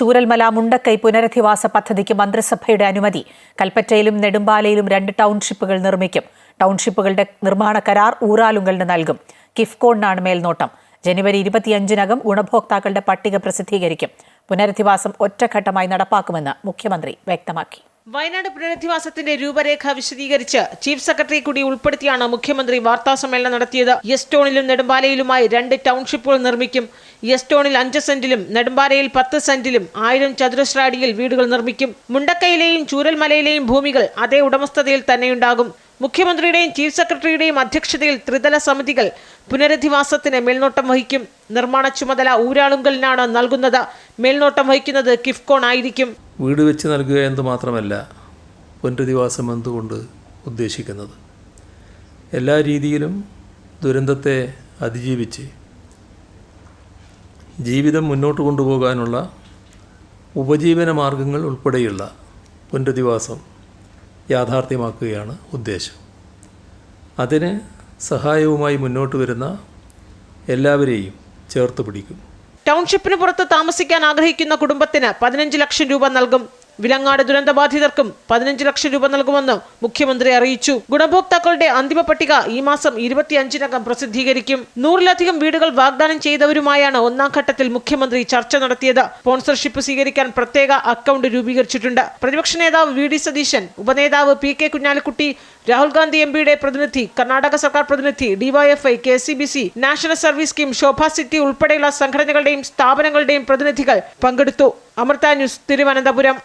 ചൂരൽമല മുണ്ടക്കൈ പുനരധിവാസ പദ്ധതിക്ക് മന്ത്രിസഭയുടെ അനുമതി. കൽപ്പറ്റയിലും നെടുമ്പാലയിലും 2 ടൗൺഷിപ്പുകൾ നിർമ്മിക്കും. ടൗൺഷിപ്പുകളുടെ നിർമ്മാണ കരാർ ഊരാലുങ്കലിന് നൽകും. കിഫ്കോണിനാണ് മേൽനോട്ടം. ജനുവരി 25-നകം ഗുണഭോക്താക്കളുടെ പട്ടിക പ്രസിദ്ധീകരിക്കും. പുനരധിവാസം ഒറ്റഘട്ടമായി നടപ്പാക്കുമെന്ന് മുഖ്യമന്ത്രി വ്യക്തമാക്കി. വയനാട് പുനരധിവാസത്തിന്റെ രൂപരേഖ വിശദീകരിച്ച് ചീഫ് സെക്രട്ടറി കൂടി ഉൾപ്പെടുത്തിയാണ് മുഖ്യമന്ത്രി വാർത്താസമ്മേളനം നടത്തിയത്. എസ്റ്റോണിലും നെടുമ്പാലയിലുമായി 2 ടൗൺഷിപ്പുകൾ നിർമ്മിക്കും. എസ്റ്റോണിൽ 5 സെന്റിലും നെടുമ്പാലയിൽ 10 സെന്റിലും 1000 ചതുരശ്ര അടിയിൽ വീടുകൾ നിർമ്മിക്കും. മുണ്ടക്കൈയിലെയും ചൂരൽമലയിലെയും ഭൂമികൾ അതേ ഉടമസ്ഥതയിൽ തന്നെയുണ്ടാകും. മുഖ്യമന്ത്രിയുടെയും ചീഫ് സെക്രട്ടറിയുടെയും അധ്യക്ഷതയിൽ ത്രിതല സമിതികൾ പുനരധിവാസത്തിന് മേൽനോട്ടം വഹിക്കും. നിർമ്മാണ ചുമതല ഊരാളുങ്കലിനാണ് നൽകുന്നത്. മേൽനോട്ടം വഹിക്കുന്നത് കിഫ്കോൺ ആയിരിക്കും. വീട് വെച്ച് നൽകുക എന്ന് മാത്രമല്ല പുനരധിവാസം എന്തുകൊണ്ട് ഉദ്ദേശിക്കുന്നത്, എല്ലാ രീതിയിലും ദുരന്തത്തെ അതിജീവിച്ച് ജീവിതം മുന്നോട്ട് കൊണ്ടുപോകാനുള്ള ഉപജീവന മാർഗങ്ങൾ ഉൾപ്പെടെയുള്ള പുനരധിവാസം യാഥാർത്ഥ്യമാക്കുകയാണ് ഉദ്ദേശം. അതിന് സഹായവുമായി മുന്നോട്ട് വരുന്ന എല്ലാവരെയും ചേർത്ത് പിടിക്കും. ടൗൺഷിപ്പിന് പുറത്ത് താമസിക്കാൻ ആഗ്രഹിക്കുന്ന കുടുംബത്തിന് 15 ലക്ഷം രൂപ നൽകും. വിലങ്ങാട് ദുരന്തബാധിതർക്കും 15 ലക്ഷം രൂപ നൽകുമെന്ന് മുഖ്യമന്ത്രി അറിയിച്ചു. ഗുണഭോക്താക്കളുടെ അന്തിമ പട്ടിക ഈ മാസം 25-നകം പ്രസിദ്ധീകരിക്കും. 100-ലധികം വീടുകൾ വാഗ്ദാനം ചെയ്തവരുമായാണ് 1-ാം ഘട്ടത്തിൽ മുഖ്യമന്ത്രി ചർച്ച നടത്തിയത്. സ്പോൺസർഷിപ്പ് സ്വീകരിക്കാൻ പ്രത്യേക അക്കൗണ്ട് രൂപീകരിച്ചിട്ടുണ്ട്. പ്രതിപക്ഷ നേതാവ് വി.ഡി. സതീശൻ, ഉപനേതാവ് പി.കെ. കുഞ്ഞാലിക്കുട്ടി, രാഹുൽ ഗാന്ധി എംപിയുടെ പ്രതിനിധി, കർണാടക സർക്കാർ പ്രതിനിധി, DYFI, KCBC, national service scheme, Sobha city ഉൾപ്പെടെയുള്ള സംഘടനകളുടെയും സ്ഥാപനങ്ങളുടെയും പ്രതിനിധികൾ പങ്കെടുത്തു. അമൃത ന്യൂസ്, തിരുവനന്തപുരം.